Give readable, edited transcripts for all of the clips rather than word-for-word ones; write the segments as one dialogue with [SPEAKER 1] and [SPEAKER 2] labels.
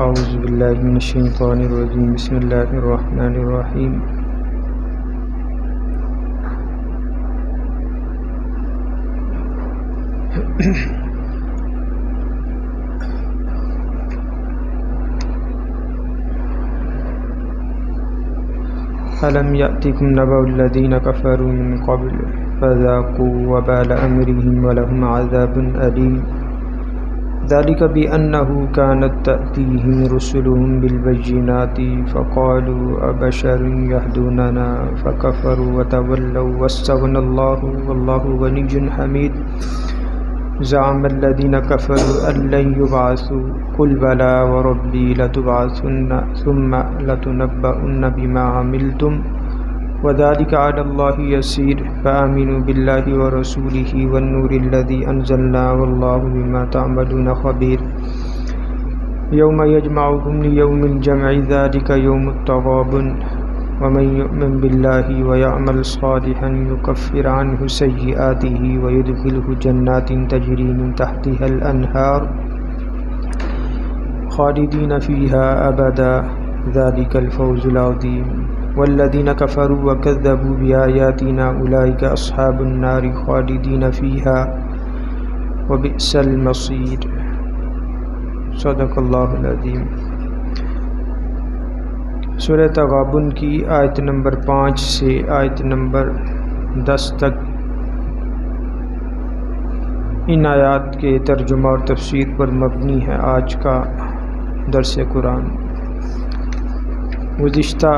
[SPEAKER 1] اعوذ باللہ من الشیطان الرجیم بسم اللہ الرحمن الرحیم أَلَمْ يَأْتِكُمْ نَبَأُ الَّذِينَ كَفَرُوا مِنْ قَبْلُ فَذَاقُوا وَبَالَ أَمْرِهِمْ وَلَهُمْ عَذَابٌ أَلِيمٌ ذَلِكَ بِأَنَّهُ كَانَتْ تَأْتِيهِمْ رُسُلُهُم بِالْبَيِّنَاتِ فَقَالُوا أَبَشَرٌ يَهْدُونَنَا فَكَفَرُوا وَتَوَلَّوْا وَاسْتَغْنَى اللَّهُ وَاللَّهُ غَنِيٌّ حَمِيدٌ زعم الذين كفروا أن لن يبعثوا قل بلى وربي لتبعثن ثم لتنبؤن بما عملتم وذلك على الله يسير فآمنوا بالله ورسوله والنور الذي أنزلنا والله بما تعملون خبير يوم يجمعكم ليوم الجمع ذلك يوم التغابن ومن يؤمن بالله ويعمل صالحا يكفر عنه سيئاته ويدخله جنات تجري من تحتها الأنهار خالدين فيها أبدا ذلك الفوز العظيم والذين كفروا وكذبوا بآياتنا أولئك أصحاب النار خالدين فيها وبئس المصير صدق اللہ العظیم۔ سورہ تغابن کی آیت نمبر 5 سے آیت نمبر 10 تک ان آیات کے ترجمہ اور تفسیر پر مبنی ہے آج کا درس قرآن۔ گزشتہ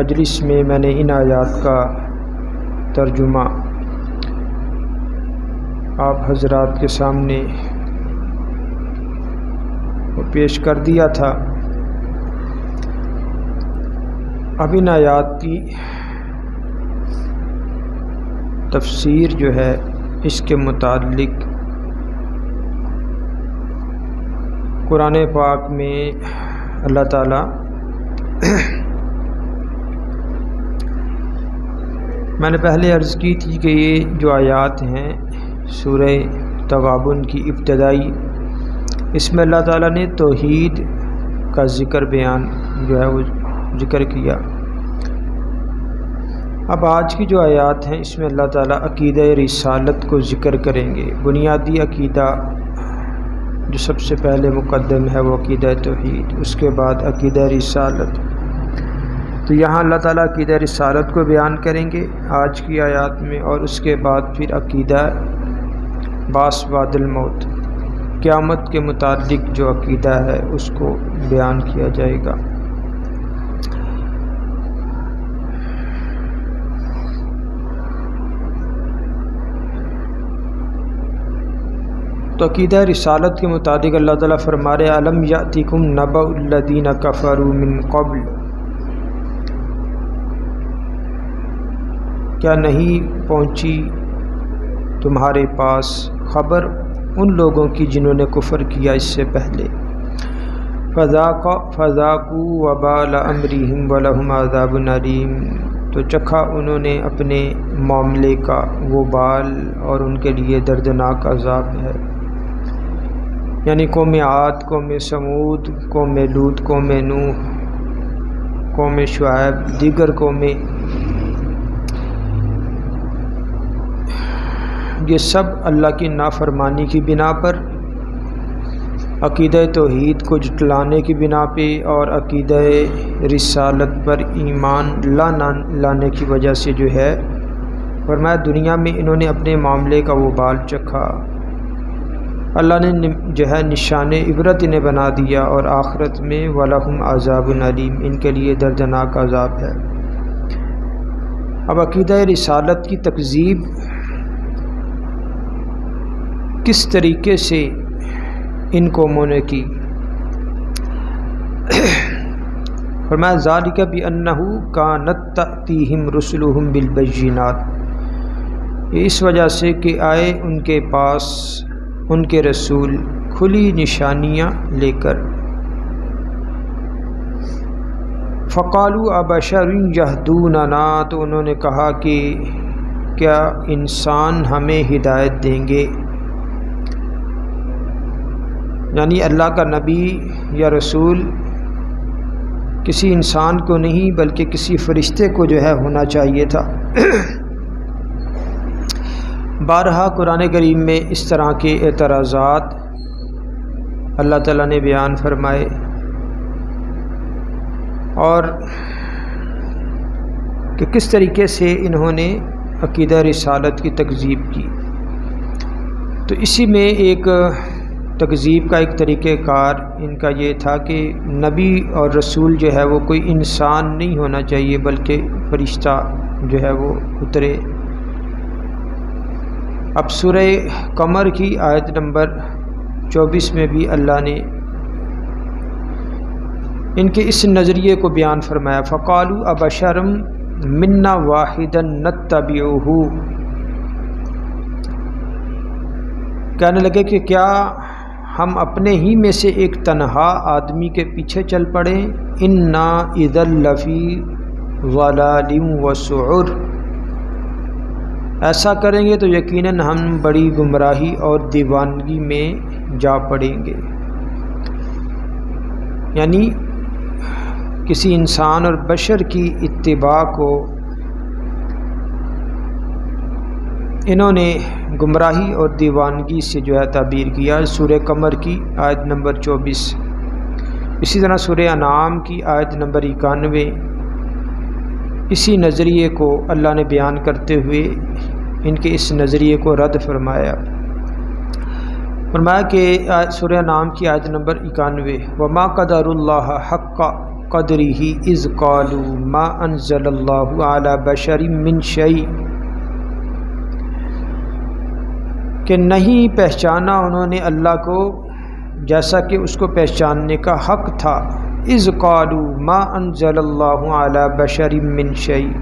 [SPEAKER 1] مجلس میں میں نے ان آیات کا ترجمہ آپ حضرات کے سامنے پیش کر دیا تھا۔ اب ان آیات کی تفسیر جو ہے اس کے متعلق قرآن پاک میں اللہ تعالی میں نے پہلے عرض کی تھی کہ یہ جو آیات ہیں سورہ تغابن کی ابتدائی، اس میں اللہ تعالیٰ نے توحید کا ذکر بیان جو ہے وہ ذکر کیا۔ اب آج کی جو آیات ہیں اس میں اللہ تعالیٰ عقیدہ رسالت کو ذکر کریں گے۔ بنیادی عقیدہ جو سب سے پہلے مقدم ہے وہ عقیدہ توحید، اس کے بعد عقیدہ رسالت۔ تو یہاں اللہ تعالیٰ عقیدہ رسالت کو بیان کریں گے آج کی آیات میں، اور اس کے بعد پھر عقیدہ بعث بعد الموت، قیامت کے متعلق جو عقیدہ ہے اس کو بیان کیا جائے گا۔ تو عقیدہ رسالت کے مطابق اللہ تعالیٰ فرما رہے الم یاتکم نبأ الذین کفروا من قبل، کیا نہیں پہنچی تمہارے پاس خبر ان لوگوں کی جنہوں نے کفر کیا اس سے پہلے، فذاقوا وبال امرہم ولہم عذاب علیم، تو چکھا انہوں نے اپنے معاملے کا وہ بال اور ان کے لیے دردناک عذاب ہے۔ یعنی قوم عاد، قوم سمود، قوم لوط، قوم نوح، قوم شعیب، دیگر قومیں، یہ سب اللہ کی نافرمانی کی بنا پر، عقیدہ توحید کو جھٹلانے کی بنا پہ اور عقیدہ رسالت پر ایمان لانے کی وجہ سے جو ہے فرمایا دنیا میں انہوں نے اپنے معاملے کا وہ بال چکھا، اللہ نے جو ہے نشان عبرت انہیں بنا دیا، اور آخرت میں وَلَهُمْ عَذَابٌ عَلِيمٌ، ان کے لیے دردناک عذاب ہے۔ اب عقیدہ رسالت کی تکذیب کس طریقے سے ان قوموں نے کی، فرمایا ذَلِكَ بِأَنَّهُ كَانَتْ تَأْتِيهِمْ رُسُلُهُم بِالْبَيِّنَاتِ، اس وجہ سے کہ آئے ان کے پاس ان کے رسول کھلی نشانیاں لے کر، فَقَالُوا أَبَشَرٌ يَهْدُونَنَا، تو انہوں نے کہا کہ کیا انسان ہمیں ہدایت دیں گے؟ یعنی اللہ کا نبی یا رسول کسی انسان کو نہیں بلکہ کسی فرشتے کو جو ہے ہونا چاہیے تھا۔ بارہا قرآن کریم میں اس طرح کے اعتراضات اللہ تعالیٰ نے بیان فرمائے، اور کہ کس طریقے سے انہوں نے عقیدہ رسالت کی تکذیب کی۔ تو اسی میں ایک تکذیب کا ایک طریقہ کار ان کا یہ تھا کہ نبی اور رسول جو ہے وہ کوئی انسان نہیں ہونا چاہیے بلکہ فرشتہ جو ہے وہ اترے۔ اب سورہ قمر کی آیت نمبر 24 میں بھی اللہ نے ان کے اس نظریے کو بیان فرمایا، فَقَالُوا أَبَشَرٌ مِنَّا وَاحِدًا نَتَّبِعُهُ، کہنے لگے کہ کیا ہم اپنے ہی میں سے ایک تنہا آدمی کے پیچھے چل پڑیں، اِنَّا إِذًا لَفِي ضَلَالٍ وَسُعُرٍ، ایسا کریں گے تو یقیناً ہم بڑی گمراہی اور دیوانگی میں جا پڑیں گے۔ یعنی کسی انسان اور بشر کی اتباع کو انہوں نے گمراہی اور دیوانگی سے جو ہے تعبیر کیا۔ سورہ قمر کی آیت نمبر 24، اسی طرح سورہ انعام کی آیت نمبر 91، اسی نظریے کو اللہ نے بیان کرتے ہوئے ان کے اس نظریے کو رد فرمایا کہ سورہ انعام کی آیت نمبر 91، وَمَا قَدَرُ اللَّهَ حَقَّ قَدْرِهِ إِذْ قَالُوا مَا أَنزَلَ اللَّهُ عَلَى بَشَرٍ مِّن شَيْءٍ، کہ نہیں پہچانا انہوں نے اللہ کو جیسا کہ اس کو پہچاننے کا حق تھا۔ اذ قالوا ما انزل اللہ علی بشر من شیء،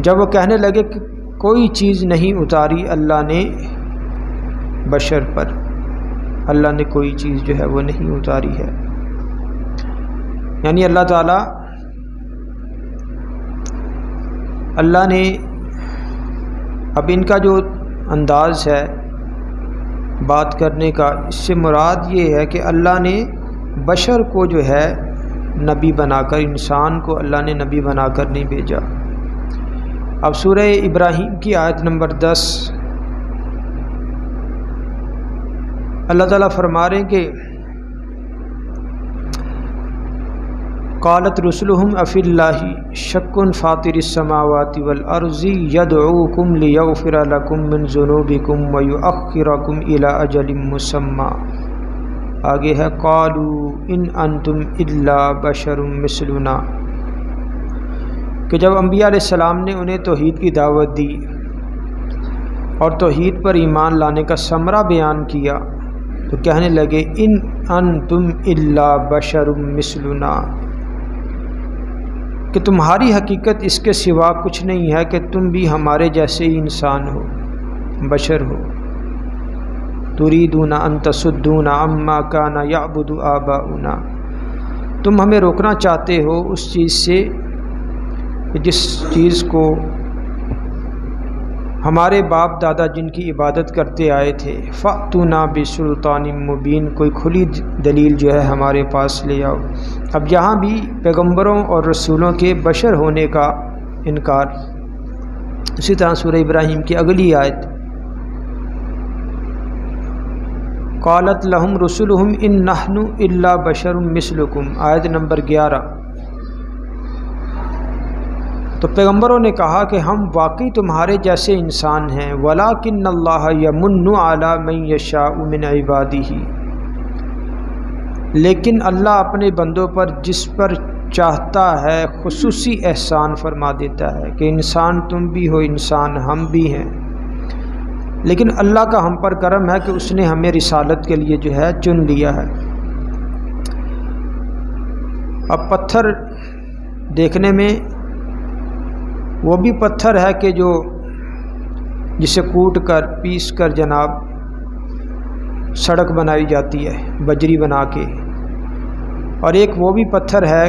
[SPEAKER 1] جب وہ کہنے لگے کہ کوئی چیز نہیں اتاری اللہ نے بشر پر، اللہ نے کوئی چیز جو ہے وہ نہیں اتاری ہے۔ یعنی اللہ تعالیٰ نے اب ان کا جو انداز ہے بات کرنے کا، اس سے مراد یہ ہے کہ اللہ نے بشر کو جو ہے نبی بنا کر، انسان کو اللہ نے نبی بنا کر نہیں بھیجا۔ اب سورہ ابراہیم کی آیت نمبر 10 اللہ تعالیٰ فرما رہے ہیں کہ قالت رسلهم افی اللہ شک فاطر السماوات والارض یدعوکم لیغفر لکم من ذنوبکم ویؤخرکم الی اجل مسمی، آگے ہے قالوا ان انتم الا بشر مثلنا، کہ جب انبیاء علیہ السلام نے انہیں توحید کی دعوت دی اور توحید پر ایمان لانے کا ثمرہ بیان کیا تو کہنے لگے ان انتم الا بشر مثلنا، کہ تمہاری حقیقت اس کے سوا کچھ نہیں ہے کہ تم بھی ہمارے جیسے ہی انسان ہو، بشر ہو۔ تريدون ان تصدونا عما كان يعبد آباؤنا، تم ہمیں روکنا چاہتے ہو اس چیز سے جس چیز کو ہمارے باپ دادا جن کی عبادت کرتے آئے تھے۔ فأتونا بسلطان مبین، کوئی کھلی دلیل جو ہے ہمارے پاس لے آؤ۔ اب یہاں بھی پیغمبروں اور رسولوں کے بشر ہونے کا انکار۔ اسی طرح سورہ ابراہیم کی اگلی آیت قالت لہم رسلہم ان نحن الا بشر مثلکم، آیت نمبر 11، تو پیغمبروں نے کہا کہ ہم واقعی تمہارے جیسے انسان ہیں، وَلَٰكِنَّ اللَّهَ يَمُنُّ عَلَىٰ مَن يَشَاءُ مِنْ عِبَادِهِ، لیکن اللہ اپنے بندوں پر جس پر چاہتا ہے خصوصی احسان فرما دیتا ہے، کہ انسان تم بھی ہو، انسان ہم بھی ہیں، لیکن اللہ کا ہم پر کرم ہے کہ اس نے ہمیں رسالت کے لیے جو ہے چن لیا ہے۔ اب پتھر دیکھنے میں وہ بھی پتھر ہے کہ جو جسے کوٹ کر پیس کر جناب سڑک بنائی جاتی ہے بجری بنا کے، اور ایک وہ بھی پتھر ہے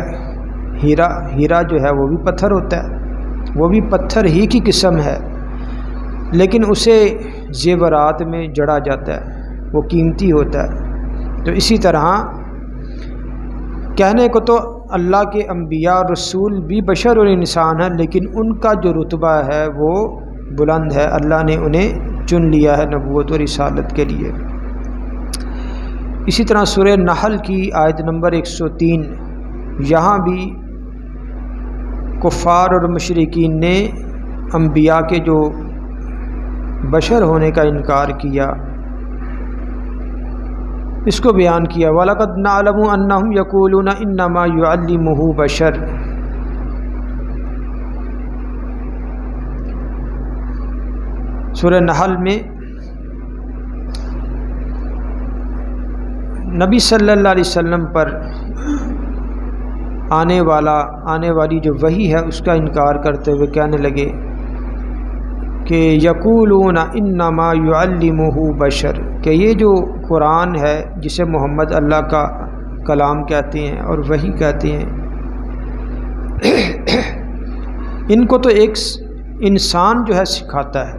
[SPEAKER 1] ہیرا جو ہے وہ بھی پتھر ہوتا ہے، وہ بھی پتھر ہی کی قسم ہے، لیکن اسے زیورات میں جڑا جاتا ہے، وہ قیمتی ہوتا ہے۔ تو اسی طرح کہنے کو تو اللہ کے انبیاء اور رسول بھی بشر اور انسان ہیں، لیکن ان کا جو رتبہ ہے وہ بلند ہے، اللہ نے انہیں چن لیا ہے نبوت اور رسالت کے لیے۔ اسی طرح سورہ نحل کی آیت نمبر 103، یہاں بھی کفار اور مشرکین نے انبیاء کے جو بشر ہونے کا انکار کیا، اس کو بیان کیا۔ وَلَقَدْ نَعْلَمُ أَنَّهُمْ يَقُولُونَ إِنَّمَا يُعَلِّمُهُ بَشَرٌ۔ سورہ نحل میں نبی صلی اللہ علیہ وسلم پر آنے والی جو وحی ہے اس کا انکار کرتے ہوئے کہنے لگے کہ یقولون انما یعلمہ بشر، کہ یہ جو قرآن ہے جسے محمد اللہ کا کلام کہتے ہیں اور وحی کہتے ہیں، ان کو تو ایک انسان جو ہے سکھاتا ہے۔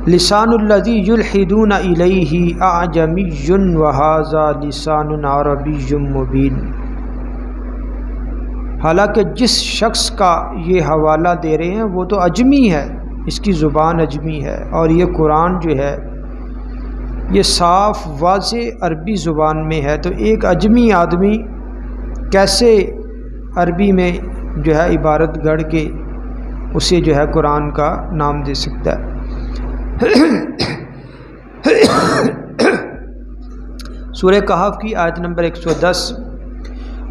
[SPEAKER 1] لسان الذی یلحدون الیہ اعجمی وہذا لسان عربی مبین۔ حالانکہ جس شخص کا یہ حوالہ دے رہے ہیں وہ تو اجمی ہے، اس کی زبان اجمی ہے، اور یہ قرآن جو ہے یہ صاف واضح عربی زبان میں ہے، تو ایک اجمی آدمی کیسے عربی میں جو ہے عبارت گڑھ کے اسے جو ہے قرآن کا نام دے سکتا ہے۔ سورہ کہف کی آیت نمبر 110،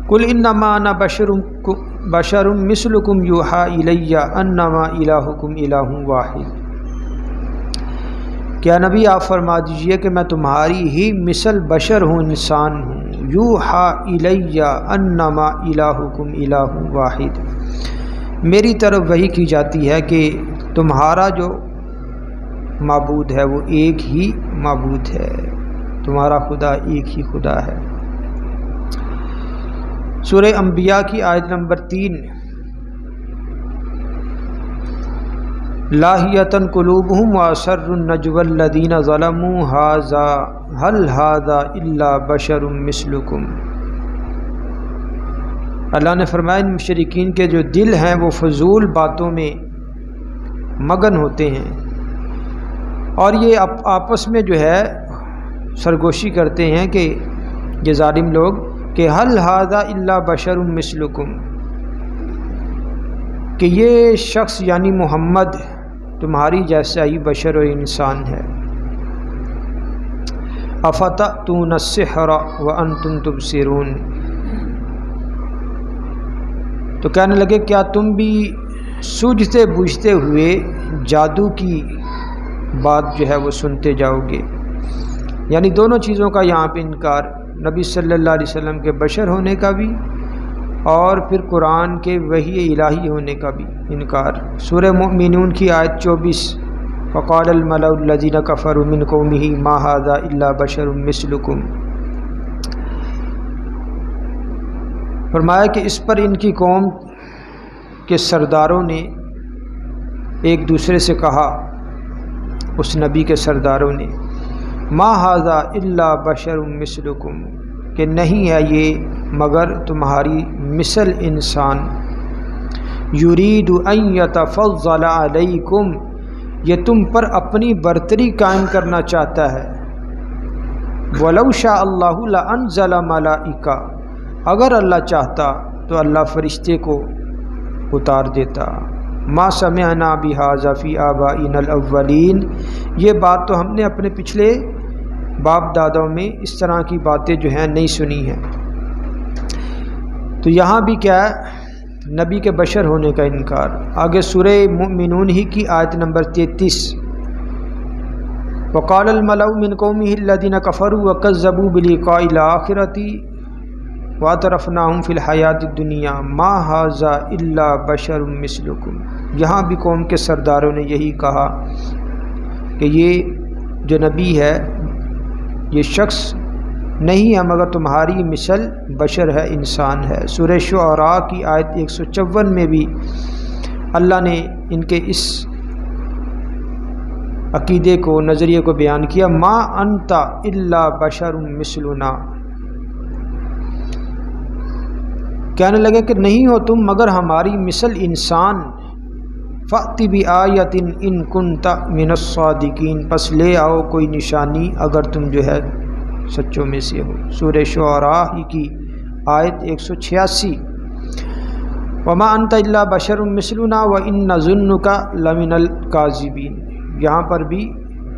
[SPEAKER 1] قل انما انا بشر مثلکم یوحی الی انما الہکم الہ واحد۔ کیا نبی آپ فرما دیجئے کہ میں تمہاری ہی مثل بشر ہوں، انسان ہوں۔ یوحی الی انما الہکم الہ واحد، میری طرف وحی کی جاتی ہے کہ تمہارا جو معبود ہے وہ ایک ہی معبود ہے، تمہارا خدا ایک ہی خدا ہے۔ سورہ انبیاء کی آیت نمبر 3، لاہیۃ قلوبہم واسروا النجوى الذین ظلموا هل هذا الا بشر مثلکم۔ اللہ نے فرمایا ان مشرکین کے جو دل ہیں وہ فضول باتوں میں مگن ہوتے ہیں، اور یہ آپس میں جو ہے سرگوشی کرتے ہیں کہ یہ ظالم لوگ کہ هل هذا الا بشر مثلکم، کہ یہ شخص یعنی محمد تمہاری جیسا ہی بشر و انسان ہے۔ افتأتون السحر وانتم تبصرون، تو کہنے لگے کیا تم بھی سوجھتے بوجھتے ہوئے جادو کی بات جو ہے وہ سنتے جاؤ گے؟ یعنی دونوں چیزوں کا یہاں پہ انکار، نبی صلی اللہ علیہ وسلم کے بشر ہونے کا بھی اور پھر قرآن کے وحی الہی ہونے کا بھی انکار۔ سورہ مؤمنون کی آیت 24، وقال الملأ الذین کفروا من قومہ ما ھذا الا بشر مثلکم۔ فرمایا کہ اس پر ان کی قوم کے سرداروں نے ایک دوسرے سے کہا، اس نبی کے سرداروں نے، ما ھذا الا بشر مثلکم، کہ نہیں ہے یہ مگر تمہاری مثل انسان، یرید ان یتفضل علیکم، یہ تم پر اپنی برتری قائم کرنا چاہتا ہے۔ ولو شاء اللہ لانزل ملائکہ، اگر اللہ چاہتا تو اللہ فرشتے کو اتار دیتا۔ ما سمعنا بہذا فی آبائنا الاولین، یہ بات تو ہم نے اپنے پچھلے باپ دادوں میں اس طرح کی باتیں جو ہیں نہیں سنی ہیں۔ تو یہاں بھی کیا ہے؟ نبی کے بشر ہونے کا انکار۔ آگے سورہ مؤمنون ہی کی آیت نمبر 33، وقال الملأ من قومه الذين كفروا وكذبوا بلقاء الآخرة واعترفناهم في الحياة الدنيا ما هذا الا بشر مثلكم۔ یہاں بھی قوم کے سرداروں نے یہی کہا کہ یہ جو نبی ہے، یہ شخص نہیں ہے مگر تمہاری مثل بشر ہے، انسان ہے۔ سورہ شعراء کی آیت 154 میں بھی اللہ نے ان کے اس عقیدے کو، نظریے کو بیان کیا، ما انت الا بشر مثلنا، کہنے لگے کہ نہیں ہو تم مگر ہماری مثل انسان، فأتی بآیۃ ان کنت من الصادقین، پس لے آؤ کوئی نشانی اگر تم جو ہے سچوں میں سے ہو۔ سورہ شعراء ہی کی آیت 186، وما انت الا بشر مثلنا وان نظنک لمن الکاذبین، یہاں پر بھی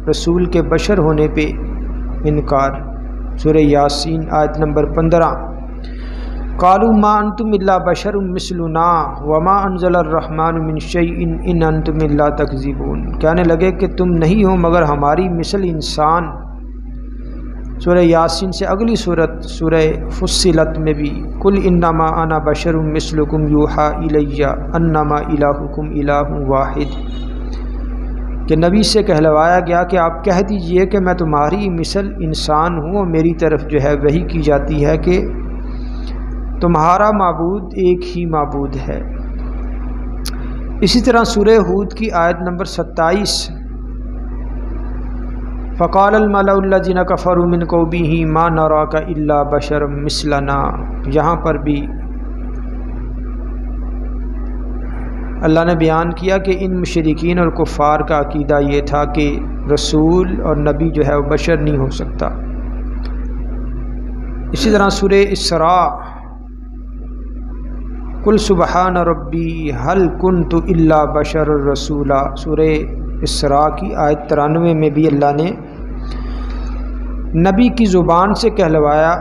[SPEAKER 1] رسول کے بشر ہونے پہ انکار۔ سورہ یاسین آیت نمبر 15، قالوا ما انتم الا بشر مثلنا وما انزل الرحمن من شیء ان انتم الا تکذبون، کہنے لگے کہ تم نہیں ہو مگر ہماری مثل انسان۔ سورہ یاسین سے اگلی صورت سورہ فصلت میں بھی، قل انما انا بشر مثلکم یوحی الی انما الہکم الہ واحد، کہ نبی سے کہلوایا گیا کہ آپ کہہ دیجئے کہ میں تمہاری مثل انسان ہوں، اور میری طرف جو ہے وحی کی جاتی ہے کہ تمہارا معبود ایک ہی معبود ہے۔ اسی طرح سورہ ہود کی آیت نمبر 27، فقال الملأ الذین کفروا من قومہ ما نراک الا بشرا مثلنا، یہاں پر بھی اللہ نے بیان کیا کہ ان مشرکین اور کفار کا عقیدہ یہ تھا کہ رسول اور نبی جو ہے وہ بشر نہیں ہو سکتا۔ اسی طرح سورہ اسراء، قل سبحان ربی هل کنت الا بشر الرسولا، سورہ اسراء کی آیت 93 میں بھی اللہ نے نبی کی زبان سے کہلوایا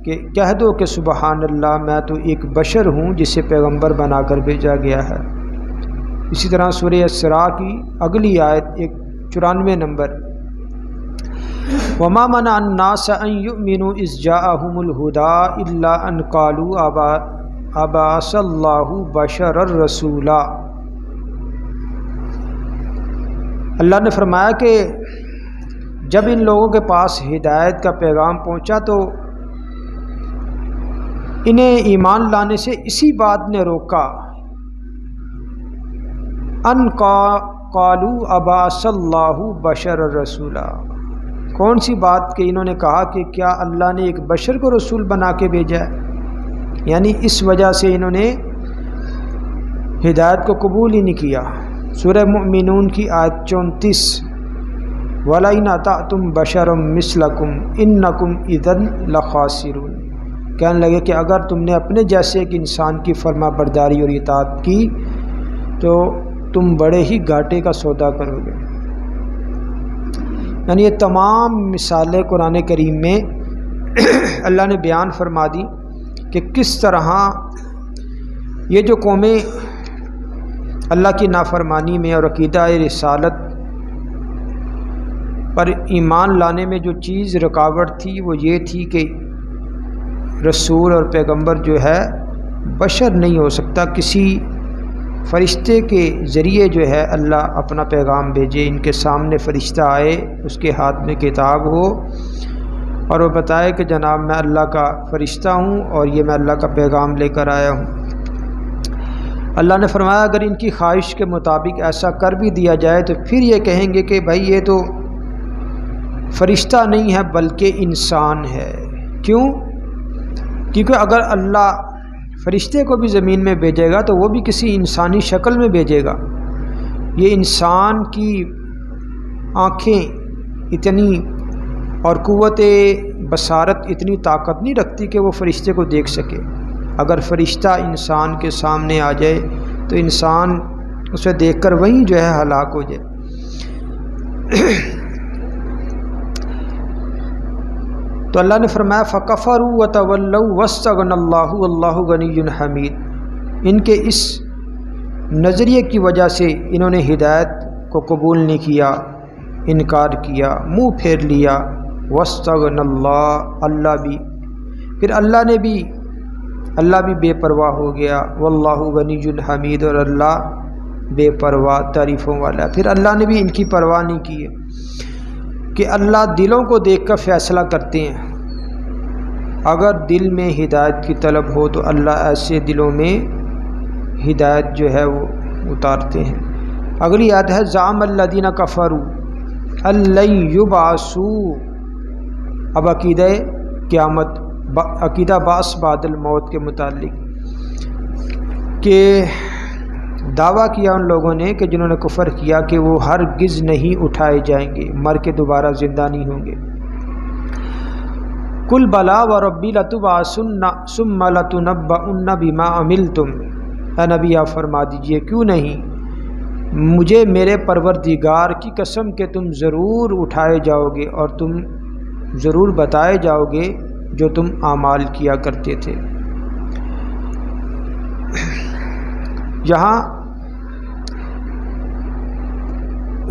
[SPEAKER 1] کہ کہہ دو کہ سبحان اللہ، میں تو ایک بشر ہوں جسے پیغمبر بنا کر بھیجا گیا ہے۔ اسی طرح سورہ اسراء کی اگلی آیت 94 نمبر، وما منع الناس ان يؤمنوا اذ جاءهم الهدى الا ان قالوا ابعث اللہ بشرا رسولا، اللہ نے فرمایا کہ جب ان لوگوں کے پاس ہدایت کا پیغام پہنچا تو انہیں ایمان لانے سے اسی بات نے روکا، ان قالوا ابعث اللہ بشرا رسولا، کون سی بات کہ انہوں نے کہا کہ کیا اللہ نے ایک بشر کو رسول بنا کے بھیجا ہے، یعنی اس وجہ سے انہوں نے ہدایت کو قبول ہی نہیں کیا۔ سورہ مؤمنون کی آیت 34، وَلَئِنْ أَطَعْتُمْ بَشَرًا مِثْلَكُمْ إِنَّكُمْ إِذًا لَخَاسِرُونَ، کہنے لگے کہ اگر تم نے اپنے جیسے ایک انسان کی فرما برداری اور اطاعت کی تو تم بڑے ہی گھاٹے کا سودا کرو گے۔ یعنی یہ تمام مثالیں قرآن کریم میں اللہ نے بیان فرما دی کہ کس طرح یہ جو قومیں اللہ کی نافرمانی میں اور عقیدہ رسالت پر ایمان لانے میں جو چیز رکاوٹ تھی وہ یہ تھی کہ رسول اور پیغمبر جو ہے بشر نہیں ہو سکتا، کسی فرشتے کے ذریعے جو ہے اللہ اپنا پیغام بھیجے، ان کے سامنے فرشتہ آئے، اس کے ہاتھ میں کتاب ہو اور وہ بتائے کہ جناب میں اللہ کا فرشتہ ہوں اور یہ میں اللہ کا پیغام لے کر آیا ہوں۔ اللہ نے فرمایا اگر ان کی خواہش کے مطابق ایسا کر بھی دیا جائے تو پھر یہ کہیں گے کہ بھائی یہ تو فرشتہ نہیں ہے بلکہ انسان ہے۔ کیوں؟ کیونکہ اگر اللہ فرشتے کو بھی زمین میں بھیجے گا تو وہ بھی کسی انسانی شکل میں بھیجے گا۔ یہ انسان کی آنکھیں اتنی اور قوت بصارت اتنی طاقت نہیں رکھتی کہ وہ فرشتے کو دیکھ سکے۔ اگر فرشتہ انسان کے سامنے آ جائے تو انسان اسے دیکھ کر وہیں جو ہے ہلاک ہو جائے۔ تو اللہ نے فرمایا فَكَفَرُوا وَتَوَلَّوْا وَاسْتَغْنَى اللَّهُ وَاللَّهُ غَنِيٌّ حَمِيدٌ، ان کے اس نظریے کی وجہ سے انہوں نے ہدایت کو قبول نہیں کیا، انکار کیا، منہ پھیر لیا۔ وَاسْتَغْنَى اللَّهُ، اللہ بھی، پھر اللہ بھی بے پرواہ ہو گیا۔ وَاللَّهُ غَنِيٌّ حَمِيدٌ، اور اللہ بے پرواہ تعریفوں والا۔ پھر اللہ نے بھی ان کی پرواہ نہیں کی ہے کہ اللہ دلوں کو دیکھ کر فیصلہ کرتے ہیں۔ اگر دل میں ہدایت کی طلب ہو تو اللہ ایسے دلوں میں ہدایت جو ہے وہ اتارتے ہیں۔ اگلی آیت ہے زعم الذین کفروا ان یبعثوا۔ اب عقیدہ قیامت، عقیدہ بعث بعد الموت کے متعلق کہ دعویٰ کیا ان لوگوں نے کہ جنہوں نے کفر کیا کہ وہ ہرگز نہیں اٹھائے جائیں گے، مر کے دوبارہ زندہ نہیں ہوں گے۔ قل بلا وربی لتبعثن ثم لتنبؤن بما عملتم۔ اے نبی آپ فرما دیجئے کیوں نہیں، مجھے میرے پروردگار کی قسم کہ تم ضرور اٹھائے جاؤ گے اور تم ضرور بتائے جاؤ گے جو تم اعمال کیا کرتے تھے۔ یہاں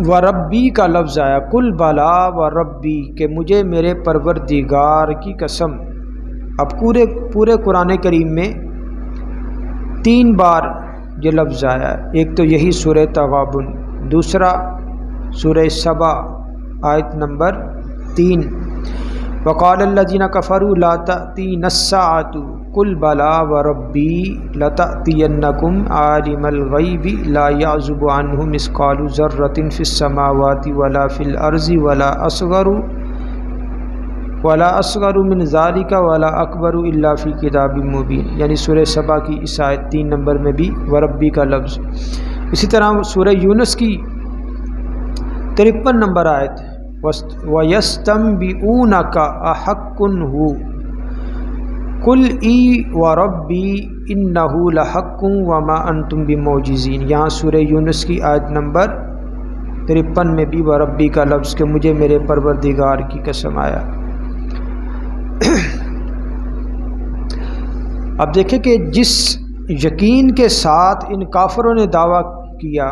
[SPEAKER 1] وربی کا لفظ آیا، قل بلا وربی کہ مجھے میرے پروردگار کی قسم۔ اب پورے قرآن کریم میں 3 بار یہ لفظ آیا ہے۔ ایک تو یہی سورہ تغابن، دوسرا سورہ سبا آیت نمبر 3 وقال الذین کفروا لا تأتین الساعۃ قل بلا وربی لتأتینکم عالم الغیب لا یعزب عنہ مثقال ذرۃ فی السماوات ولا فی الارض ولا اصغر من ذلک ولا اکبر الا فی کتاب مبین، یعنی سورہ سبا کی اس آیت 3 نمبر میں بھی وربی کا لفظ۔ اسی طرح سورہ یونس کی 53 نمبر آیت وَيَسْتَنْبِئُونَكَ أَحَقٌّ هُوَ قُلْ إِي وَرَبِّي إِنَّهُ لَحَقٌّ وَمَا أَنْتُمْ بِمُعْجِزِينَ۔ یہاں سورہ یونس کی آیت نمبر 53 میں بھی وربی کا لفظ کہ مجھے میرے پروردگار کی قسم آیا۔ اب دیکھیں کہ جس یقین کے ساتھ ان کافروں نے دعویٰ کیا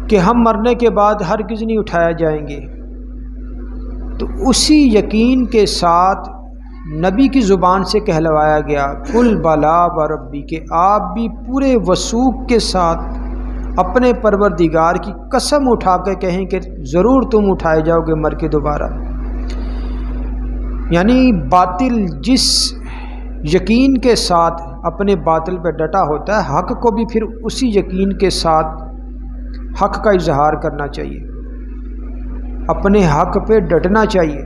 [SPEAKER 1] کہ ہم مرنے کے بعد ہرگز نہیں اٹھائے جائیں گے، تو اسی یقین کے ساتھ نبی کی زبان سے کہلوایا گیا قل بلا وربی کہ آپ بھی پورے وثوق کے ساتھ اپنے پروردگار کی قسم اٹھا کے کہیں کہ ضرور تم اٹھائے جاؤ گے مر کے دوبارہ۔ یعنی باطل جس یقین کے ساتھ اپنے باطل پہ ڈٹا ہوتا ہے، حق کو بھی پھر اسی یقین کے ساتھ حق کا اظہار کرنا چاہیے، اپنے حق پہ ڈٹنا چاہیے۔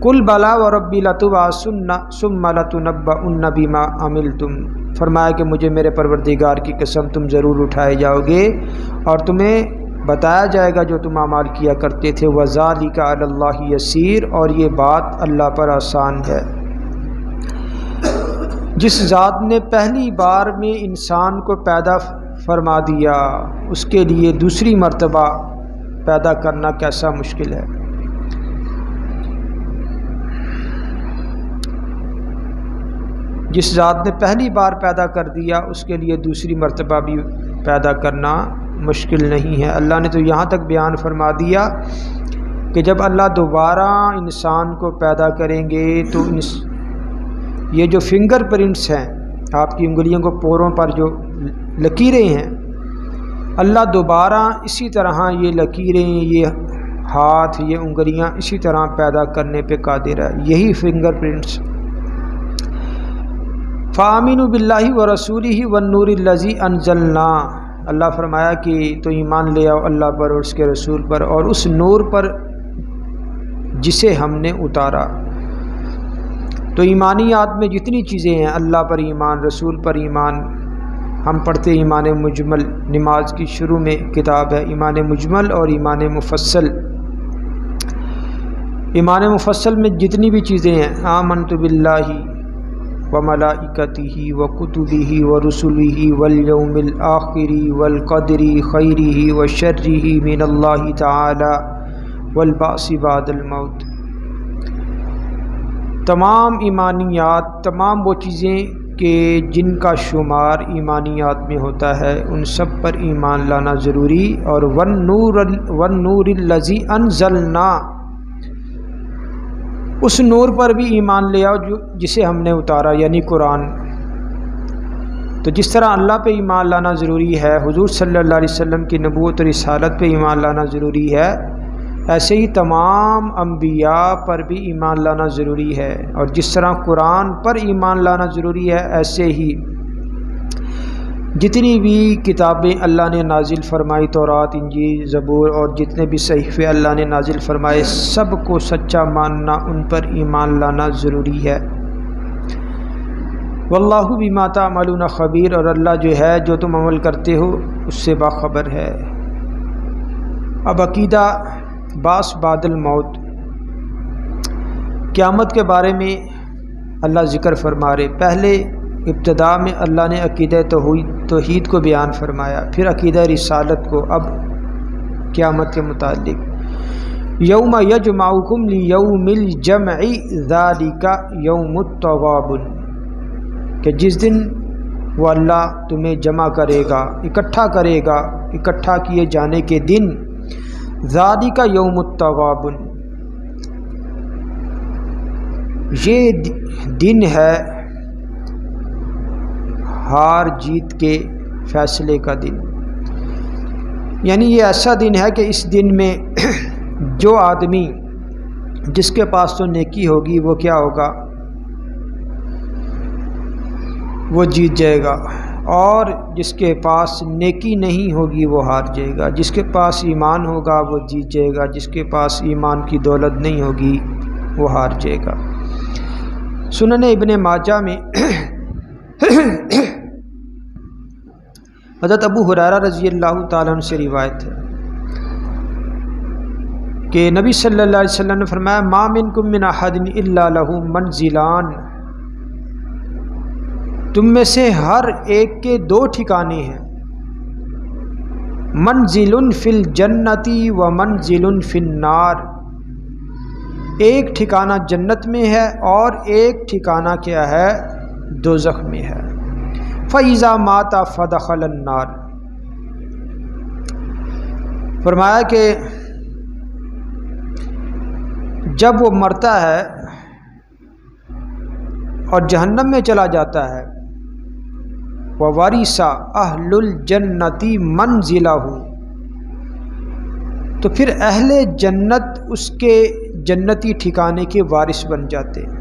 [SPEAKER 1] قل بلا وربی لتبعثن ثم لتنبؤن بما عملتم، فرمایا کہ مجھے میرے پروردگار کی قسم تم ضرور اٹھائے جاؤ گے اور تمہیں بتایا جائے گا جو تم اعمال کیا کرتے تھے۔ وَذَلِكَ عَلَى اللَّهِ يَسِيرٌ، اور یہ بات اللہ پر آسان ہے۔ جس ذات نے پہلی بار میں انسان کو پیدا فرما دیا، اس کے لیے دوسری مرتبہ پیدا کرنا کیسا مشکل ہے۔ جس ذات نے پہلی بار پیدا کر دیا، اس کے لیے دوسری مرتبہ بھی پیدا کرنا مشکل نہیں ہے۔ اللہ نے تو یہاں تک بیان فرما دیا کہ جب اللہ دوبارہ انسان کو پیدا کریں گے تو یہ جو فنگر پرنٹس ہیں، آپ کی انگلیوں کو پوروں پر جو لکیریں ہیں، اللہ دوبارہ اسی طرح یہ لکیریں، یہ ہاتھ، یہ انگلیاں اسی طرح پیدا کرنے پہ قادر ہے۔ یہی فنگر پرنٹس۔ فآمنوا باللہ ورسولہ والنور الذی انزلنا، اللہ فرمایا کہ تو ایمان لے آؤ اللہ پر اور اس کے رسول پر اور اس نور پر جسے ہم نے اتارا۔ تو ایمانیات میں جتنی چیزیں ہیں، اللہ پر ایمان، رسول پر ایمان، ہم پڑھتے ایمان مجمل، نماز کی شروع میں کتاب ہے ایمان مجمل اور ایمان مفصل۔ ایمان مفصل میں جتنی بھی چیزیں ہیں، آمنت باللہ وملائکتہ وکتبہ ورسلہ والیوم الآخر والقدر خیرہ وشرہ من اللہ تعالی والبعث بعد الموت۔ تمام ایمانیات، تمام وہ چیزیں کہ جن کا شمار ایمانیات میں ہوتا ہے، ان سب پر ایمان لانا ضروری۔ اور والنور الذی انزلنا، اس نور پر بھی ایمان لے آؤ جسے ہم نے اتارا، یعنی قرآن۔ تو جس طرح اللہ پہ ایمان لانا ضروری ہے، حضور صلی اللہ علیہ وسلم کی نبوت اور رسالت پہ ایمان لانا ضروری ہے، ایسے ہی تمام انبیاء پر بھی ایمان لانا ضروری ہے، اور جس طرح قرآن پر ایمان لانا ضروری ہے، ایسے ہی جتنی بھی کتابیں اللہ نے نازل فرمائی، تورات، انجیل، زبور، اور جتنے بھی صحیفے اللہ نے نازل فرمائے، سب کو سچا ماننا، ان پر ایمان لانا ضروری ہے۔ واللہ بما تعملون خبیر، اور اللہ جو ہے جو تم عمل کرتے ہو اس سے باخبر ہے۔ اب عقیدہ بعث بعد الموت، قیامت کے بارے میں اللہ ذکر فرما رہے۔ پہلے ابتدا میں اللہ نے عقیدہ توحید کو بیان فرمایا، پھر عقیدہ رسالت کو، اب قیامت کے متعلق یوم یجمعکم لیوم الجمع ذالک یوم التغابن، کہ جس دن وہ اللہ تمہیں جمع کرے گا، اکٹھا کرے گا، اکٹھا کیے جانے کے دن، ذالک یوم التغابن، یہ دن ہے ہار جیت کے فیصلے کا دن۔ یعنی یہ ایسا دن ہے کہ اس دن میں جو آدمی جس کے پاس تو نیکی ہوگی وہ کیا ہوگا، وہ جیت جائے گا، اور جس کے پاس نیکی نہیں ہوگی وہ ہار جائے گا۔ جس کے پاس ایمان ہوگا وہ جیت جائے گا، جس کے پاس ایمان کی دولت نہیں ہوگی وہ ہار جائے گا۔ سنن ابن ماجہ میں حضرت ابو ہریرہ رضی اللہ تعالیٰ عنہ سے روایت ہے کہ نبی صلی اللہ علیہ وسلم نے فرمایا، ما منکم من احد الا لہ منزلان، تم میں سے ہر ایک کے دو ٹھکانے ہیں، منزل فی الجنت و منزل فی النار، ایک ٹھکانہ جنت میں ہے اور ایک ٹھکانہ کیا ہے، دوزخ میں ہے۔ فَإِذَا مَاتَ فَدَخَلَ النَّارِ، فرمایا کہ جب وہ مرتا ہے اور جہنم میں چلا جاتا ہے، وَوَرِثَ أَهْلُ الْجَنَّةِ مَنْزِلَهُ، تو پھر اہل جنت اس کے جنتی ٹھکانے کے وارث بن جاتے ہیں۔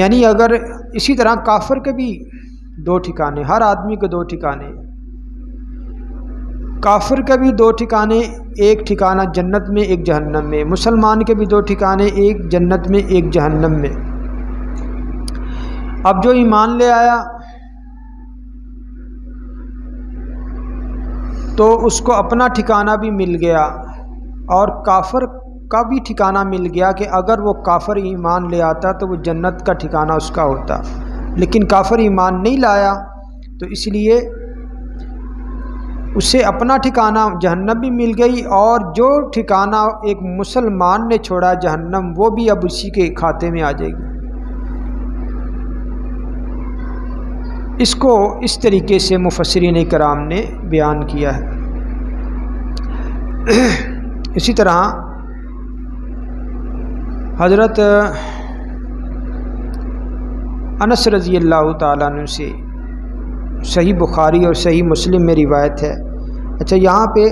[SPEAKER 1] یعنی اگر اسی طرح کافر کے بھی دو ٹھکانے، ہر آدمی کے دو ٹھکانے، کافر کے بھی دو ٹھکانے، ایک ٹھکانہ جنت میں ایک جہنم میں، مسلمان کے بھی دو ٹھکانے، ایک جنت میں ایک جہنم میں۔ اب جو ایمان لے آیا تو اس کو اپنا ٹھکانہ بھی مل گیا، اور کافر کا بھی ٹھکانہ مل گیا کہ اگر وہ کافر ایمان لے آتا تو وہ جنت کا ٹھکانہ اس کا ہوتا، لیکن کافر ایمان نہیں لایا تو اس لیے اسے اپنا ٹھکانہ جہنم بھی مل گئی، اور جو ٹھکانہ ایک مسلمان نے چھوڑا جہنم، وہ بھی اب اسی کے کھاتے میں آ جائے گی۔ اس کو اس طریقے سے مفسرین کرام نے بیان کیا ہے۔ اسی طرح حضرت انس رضی اللہ تعالیٰ عنہ سے صحیح بخاری اور صحیح مسلم میں روایت ہے۔ اچھا، یہاں پہ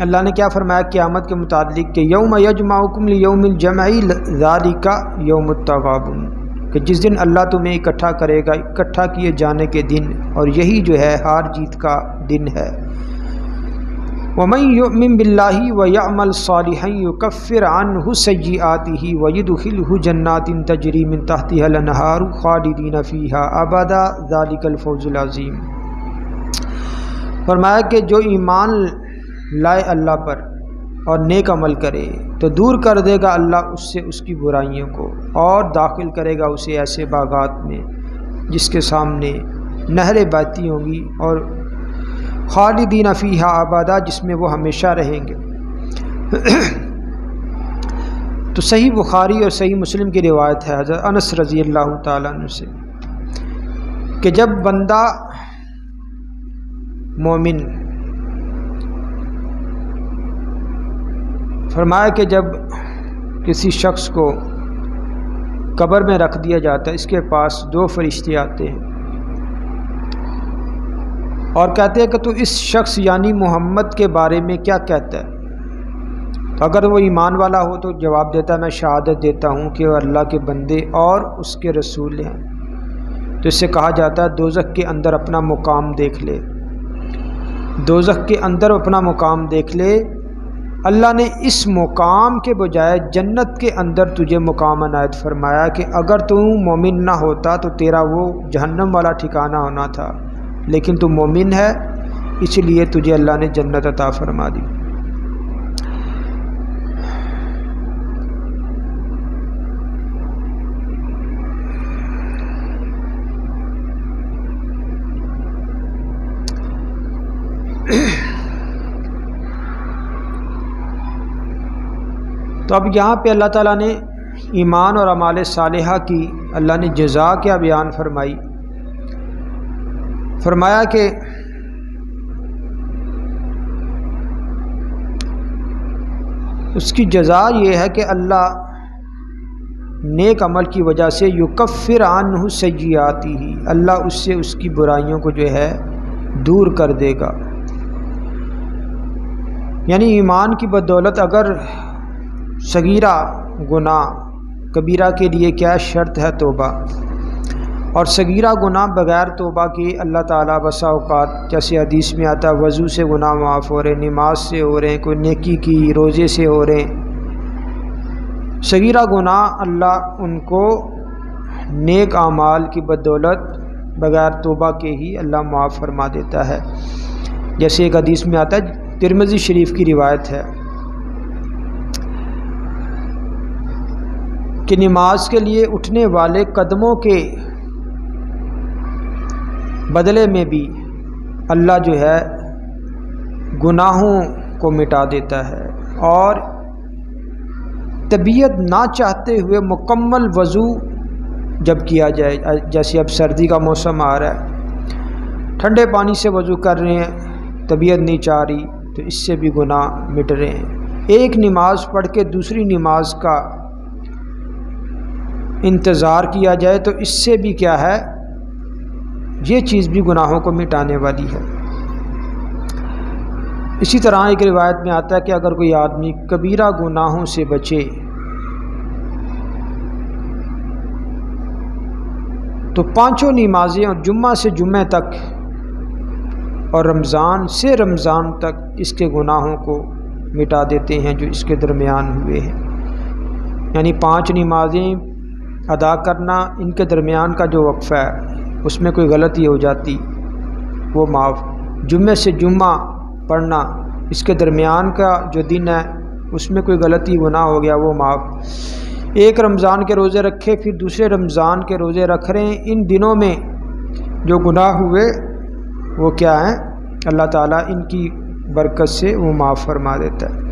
[SPEAKER 1] اللہ نے کیا فرمایا قیامت کے متعلق کہ یوم یجمعکم لیوم الجمع ذالک یوم التغابن، کہ جس دن اللہ تمہیں اکٹھا کرے گا، اکٹھا کیے جانے کے دن، اور یہی جو ہے ہار جیت کا دن ہے۔ وَمَن يُؤْمِن بِاللَّهِ وَيَعْمَلْ صَالِحًا يُكَفِّرْ عَنْهُ سَيِّئَاتِهِ وَيُدْخِلْهُ جَنَّاتٍ تَجْرِي مِن تَحْتِهَا الْأَنْهَارُ خَالِدِينَ فِيهَا أَبَدًا ذَلِكَ الْفَوْزُ الْعَظِيمُ، فرمایا کہ جو ایمان لائے اللہ پر اور نیک عمل کرے تو دور کر دے گا اللہ اس سے اس کی برائیوں کو، اور داخل کرے گا اسے ایسے باغات میں جس کے سامنے نہریں بہتی ہوں گی، اور خالدین فیہا ابدا، جس میں وہ ہمیشہ رہیں گے۔ تو صحیح بخاری اور صحیح مسلم کی روایت ہے حضرت انس رضی اللہ تعالیٰ عنہ سے کہ جب بندہ مومن، فرمایا کہ جب کسی شخص کو قبر میں رکھ دیا جاتا ہے، اس کے پاس دو فرشتے آتے ہیں اور کہتے ہیں کہ تو اس شخص یعنی محمد کے بارے میں کیا کہتا ہے؟ تو اگر وہ ایمان والا ہو تو جواب دیتا ہے میں شہادت دیتا ہوں کہ وہ اللہ کے بندے اور اس کے رسول ہیں، تو اس سے کہا جاتا ہے دوزخ کے اندر اپنا مقام دیکھ لے، دوزخ کے اندر اپنا مقام دیکھ لے۔ اللہ نے اس مقام کے بجائے جنت کے اندر تجھے مقام عنایت فرمایا کہ اگر تو مومن نہ ہوتا تو تیرا وہ جہنم والا ٹھکانہ ہونا تھا، لیکن تو مومن ہے اس لیے تجھے اللہ نے جنت عطا فرما دی۔ تو اب یہاں پہ اللہ تعالیٰ نے ایمان اور اعمال صالحہ کی اللہ نے جزا کیا بیان فرمائی، فرمایا کہ اس کی جزا یہ ہے کہ اللہ نیک عمل کی وجہ سے یکفر عنہ سیئاتہ، اللہ اس سے اس کی برائیوں کو جو ہے دور کر دے گا۔ یعنی ایمان کی بدولت اگر صغیرہ گناہ، کبیرہ کے لیے کیا شرط ہے توبہ، اور صغیرہ گناہ بغیر توبہ کے اللہ تعالیٰ بسا اوقات جیسے حدیث میں آتا ہے وضو سے گناہ معاف ہو رہے، نماز سے ہو رہے ہیں، کوئی نیکی کی روزے سے ہو رہے ہیں، صغیرہ گناہ اللہ ان کو نیک اعمال کی بدولت بغیر توبہ کے ہی اللہ معاف فرما دیتا ہے۔ جیسے ایک حدیث میں آتا ہے، ترمذی شریف کی روایت ہے کہ نماز کے لیے اٹھنے والے قدموں کے بدلے میں بھی اللہ جو ہے گناہوں کو مٹا دیتا ہے، اور طبیعت نہ چاہتے ہوئے مکمل وضو جب کیا جائے، جیسے اب سردی کا موسم آ رہا ہے، ٹھنڈے پانی سے وضو کر رہے ہیں، طبیعت نہیں چاہ رہی تو اس سے بھی گناہ مٹ رہے ہیں۔ ایک نماز پڑھ کے دوسری نماز کا انتظار کیا جائے تو اس سے بھی کیا ہے، یہ چیز بھی گناہوں کو مٹانے والی ہے۔ اسی طرح ایک روایت میں آتا ہے کہ اگر کوئی آدمی کبیرہ گناہوں سے بچے تو پانچوں نمازیں اور جمعہ سے جمعہ تک اور رمضان سے رمضان تک اس کے گناہوں کو مٹا دیتے ہیں جو اس کے درمیان ہوئے ہیں۔ یعنی 5 نمازیں ادا کرنا، ان کے درمیان کا جو وقفہ ہے اس میں کوئی غلطی ہو جاتی وہ معاف، جمعے سے جمعہ پڑھنا، اس کے درمیان کا جو دن ہے اس میں کوئی غلطی گناہ ہو گیا وہ معاف۔ ایک رمضان کے روزے رکھے پھر دوسرے رمضان کے روزے رکھ رہے ہیں، ان دنوں میں جو گناہ ہوئے وہ کیا ہیں، اللہ تعالیٰ ان کی برکت سے وہ معاف فرما دیتا ہے۔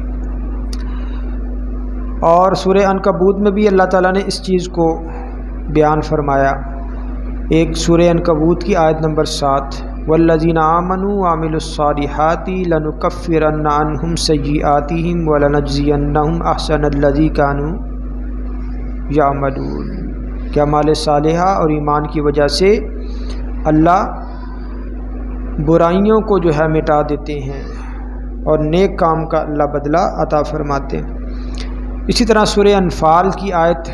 [SPEAKER 1] اور سورہ عنکبوت میں بھی اللہ تعالیٰ نے اس چیز کو بیان فرمایا، ایک سورہ عنکبوت کی آیت نمبر 7، والذین آمنوا وعملوا الصالحات لنکفرن عنہم سیئاتہم ولنجزینہم احسن الذی کانوا یعملون، کہ اعمال صالحہ اور ایمان کی وجہ سے اللہ برائیوں کو جو ہے مٹا دیتے ہیں اور نیک کام کا اللہ بدلہ عطا فرماتے ہیں۔ اسی طرح سورہ انفال کی آیت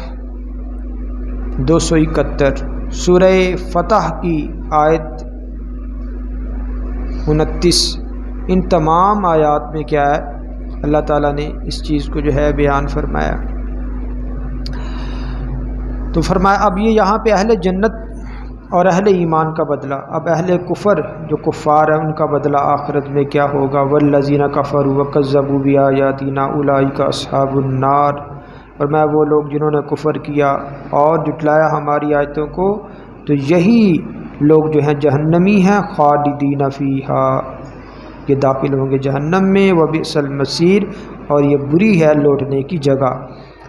[SPEAKER 1] 271، سورہ فتح کی آیت 29، ان تمام آیات میں کیا ہے، اللہ تعالیٰ نے اس چیز کو جو ہے بیان فرمایا۔ تو فرمایا اب یہ یہاں پہ اہل جنت اور اہل ایمان کا بدلہ، اب اہل کفر جو کفار ہیں ان کا بدلہ آخرت میں کیا ہوگا، والذین کفروا وکذبوا بآیاتنا اولئک اصحاب النار، اور میں وہ لوگ جنہوں نے کفر کیا اور جھٹلایا ہماری آیتوں کو تو یہی لوگ جو ہیں جہنمی ہیں، خالدین فیہا، یہ داخل ہوں گے جہنم میں، وبئس المصیر، اور یہ بری ہے لوٹنے کی جگہ۔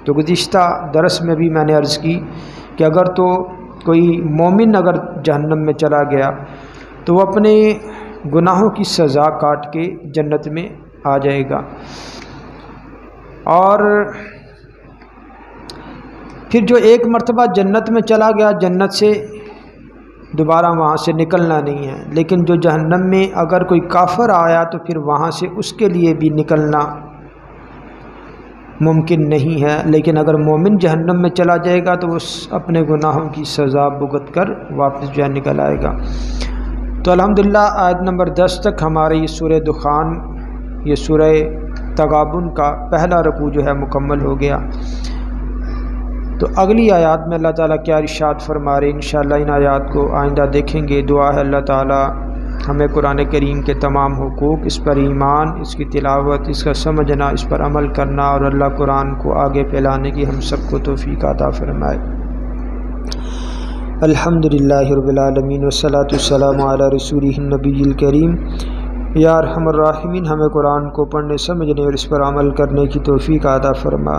[SPEAKER 1] تو گزشتہ درس میں بھی میں نے عرض کی کہ اگر تو کوئی مومن اگر جہنم میں چلا گیا تو وہ اپنے گناہوں کی سزا کاٹ کے جنت میں آ جائے گا، اور پھر جو ایک مرتبہ جنت میں چلا گیا جنت سے دوبارہ وہاں سے نکلنا نہیں ہے، لیکن جو جہنم میں اگر کوئی کافر آیا تو پھر وہاں سے اس کے لیے بھی نکلنا ممکن نہیں ہے، لیکن اگر مومن جہنم میں چلا جائے گا تو وہ اپنے گناہوں کی سزا بھگت کر واپس جو ہے نکل آئے گا۔ تو الحمدللہ آیت نمبر 10 تک ہماری سورہ دخان، یہ سورہ تغابن کا پہلا رکوع جو ہے مکمل ہو گیا۔ تو اگلی آیات میں اللہ تعالیٰ کیا ارشاد فرما رہے، انشاءاللہ ان آیات کو آئندہ دیکھیں گے۔ دعا ہے اللہ تعالیٰ ہمیں قرآن کریم کے تمام حقوق، اس پر ایمان، اس کی تلاوت، اس کا سمجھنا، اس پر عمل کرنا اور اللہ قرآن کو آگے پھیلانے کی ہم سب کو توفیق عطا فرمائے۔ الحمدللہ رب العالمین والصلاة والسلام علی رسولہ النبی الکریم۔ یا ارحم الراحمین ہمیں قرآن کو پڑھنے، سمجھنے اور اس پر عمل کرنے کی توفیق عطا فرما۔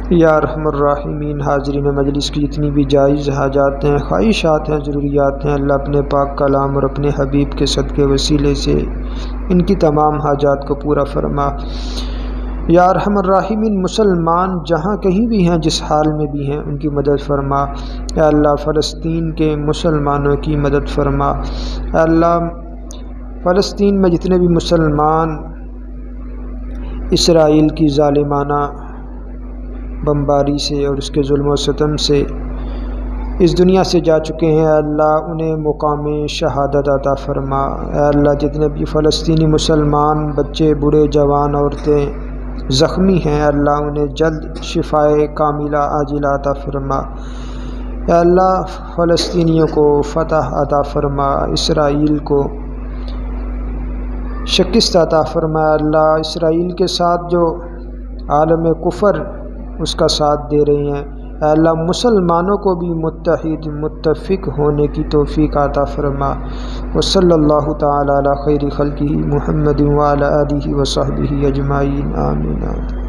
[SPEAKER 1] یا ارحم الراحمین حاضرین مجلس کی جتنی بھی جائز حاجات ہیں، خواہشات ہیں، ضروریات ہیں، اللہ اپنے پاک کلام اور اپنے حبیب کے صدقے وسیلے سے ان کی تمام حاجات کو پورا فرما۔ یا ارحم الراحمین مسلمان جہاں کہیں بھی ہیں، جس حال میں بھی ہیں، ان کی مدد فرما۔ یا اللہ فلسطین کے مسلمانوں کی مدد فرما۔ یا اللہ فلسطین میں جتنے بھی مسلمان اسرائیل کی ظالمانہ بمباری سے اور اس کے ظلم و ستم سے اس دنیا سے جا چکے ہیں، اے اللہ انہیں مقام شہادت عطا فرما۔ اے اللہ جتنے بھی فلسطینی مسلمان بچے، بوڑھے، جوان، عورتیں زخمی ہیں، اے اللہ انہیں جلد شفائے کاملہ عاجلہ عطا فرما۔ اے اللہ فلسطینیوں کو فتح عطا فرما، اسرائیل کو شکست عطا فرما۔ اللہ اسرائیل کے ساتھ جو عالم کفر اس کا ساتھ دے رہے ہیں، اے اللہ مسلمانوں کو بھی متحد متفق ہونے کی توفیق عطا فرما۔ وصلی اللہ تعالی علی خیر خلقہ محمد وعلی آلہ وصحبہ اجمعین، آمین۔